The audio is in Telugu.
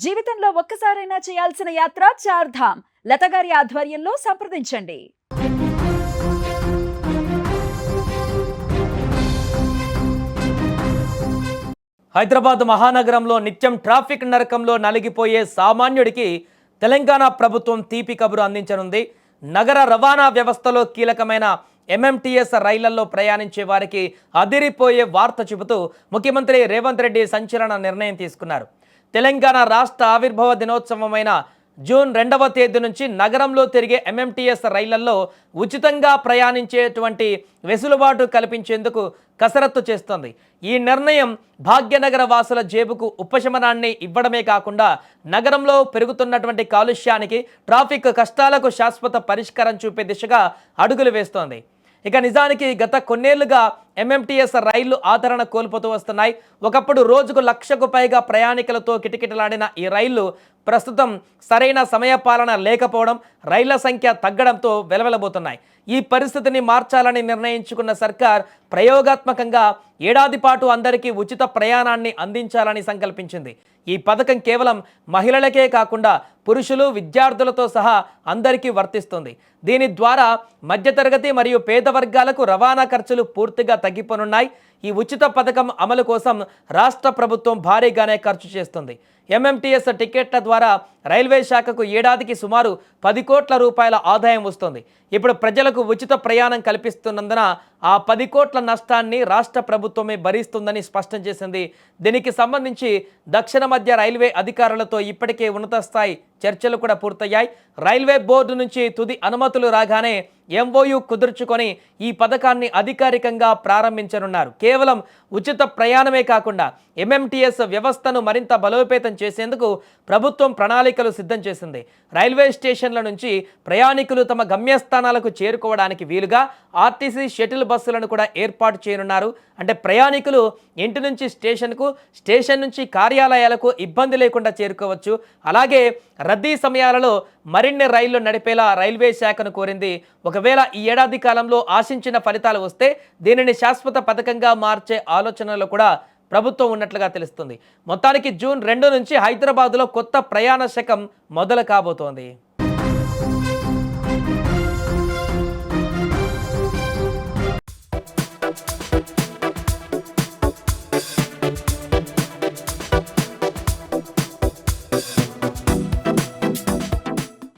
జీవితంలో ఒక్కసారైనా చేయాల్సిన యాత్ర చార్ధామ్. లతగారి ఆధ్వర్యంలో సంప్రదించండి. హైదరాబాద్ మహానగరంలో నిత్యం ట్రాఫిక్ నరకంలో నలిగిపోయే సామాన్యుడికి తెలంగాణ ప్రభుత్వం తీపి కబురు అందించనుంది. నగర రవాణా వ్యవస్థలో కీలకమైన ఎంఎంటీఎస్ రైళ్లలో ప్రయాణించే వారికి అదిరిపోయే వార్త చెబుతూ ముఖ్యమంత్రి రేవంత్ రెడ్డి సంచలన నిర్ణయం తీసుకున్నారు. తెలంగాణ రాష్ట్ర ఆవిర్భావ దినోత్సవమైన జూన్ 2వ తేదీ నుంచి నగరంలో తిరిగే ఎంఎంటీఎస్ రైళ్లలో ఉచితంగా ప్రయాణించేటువంటి వెసులుబాటు కల్పించేందుకు కసరత్తు చేస్తోంది. ఈ నిర్ణయం భాగ్యనగర వాసుల జేబుకు ఉపశమనాన్ని ఇవ్వడమే కాకుండా నగరంలో పెరుగుతున్నటువంటి కాలుష్యానికి, ట్రాఫిక్ కష్టాలకు శాశ్వత పరిష్కారం చూపే దిశగా అడుగులు వేస్తోంది. ఇక నిజానికి గత కొన్నేళ్లుగా ఎంఎంటీఎస్ రైళ్లు ఆదరణ కోల్పోతూ వస్తున్నాయి. ఒకప్పుడు రోజుకు 1,00,000కు పైగా ప్రయాణికులతో కిటకిటలాడిన ఈ రైళ్లు ప్రస్తుతం సరైన సమయపాలన లేకపోవడం, రైళ్ల సంఖ్య తగ్గడంతో వెలవెలబోతున్నాయి. ఈ పరిస్థితిని మార్చాలని నిర్ణయించుకున్న సర్కార్ ప్రయోగాత్మకంగా ఏడాది పాటు అందరికీ ఉచిత ప్రయాణాన్ని అందించాలని సంకల్పించింది. ఈ పథకం కేవలం మహిళలకే కాకుండా పురుషులు, విద్యార్థులతో సహా అందరికీ వర్తిస్తుంది. దీని ద్వారా మధ్యతరగతి మరియు పేద వర్గాలకు రవాణా ఖర్చులు పూర్తిగా తగ్గిపోనున్నాయి. ఈ ఉచిత పథకం అమలు కోసం రాష్ట్ర ప్రభుత్వం భారీగానే ఖర్చు చేస్తుంది. ఎంఎంటీఎస్ టికెట్ల ద్వారా రైల్వే శాఖకు ఏడాదికి సుమారు 10 కోట్ల రూపాయల ఆదాయం వస్తుంది. ఇప్పుడు ప్రజలకు ఉచిత ప్రయాణం కల్పిస్తున్నందున ఆ 10 కోట్ల నష్టాన్ని రాష్ట్ర ప్రభుత్వమే భరిస్తుందని స్పష్టం చేసింది. దీనికి సంబంధించి దక్షిణ మధ్య రైల్వే అధికారులతో ఇప్పటికే ఉన్నత స్థాయి చర్చలు కూడా పూర్తయ్యాయి. రైల్వే బోర్డు నుంచి తుది అనుమతులు రాగానే ఎంఓయూ కుదుర్చుకొని ఈ పథకాన్ని అధికారికంగా ప్రారంభించనున్నారు. కేవలం ఉచిత ప్రయాణమే కాకుండా ఎంఎంటీఎస్ వ్యవస్థను మరింత బలోపేతం చేసేందుకు ప్రభుత్వం ప్రణాళికలు సిద్ధం చేసింది. రైల్వే స్టేషన్ల నుంచి ప్రయాణికులు తమ గమ్యస్థానాలకు చేరుకోవడానికి వీలుగా ఆర్టీసీ షటిల్ బస్సులను కూడా ఏర్పాటు చేయనున్నారు. అంటే ప్రయాణికులు ఇంటి నుంచి స్టేషన్కు, స్టేషన్ నుంచి కార్యాలయాలకు ఇబ్బంది లేకుండా చేరుకోవచ్చు. అలాగే రద్దీ సమయాలలో మరిన్ని రైళ్లు నడిపేలా రైల్వే శాఖను కోరింది. ఒకవేళ ఈ ఏడాది కాలంలో ఆశించిన ఫలితాలు వస్తే దీనిని శాశ్వత పథకంగా మార్చే ఆలోచనలో కూడా ప్రభుత్వం ఉన్నట్లుగా తెలుస్తుంది. మొత్తానికి జూన్ 2 నుంచి హైదరాబాద్లో కొత్త ప్రయాణ శకం మొదలు కాబోతోంది.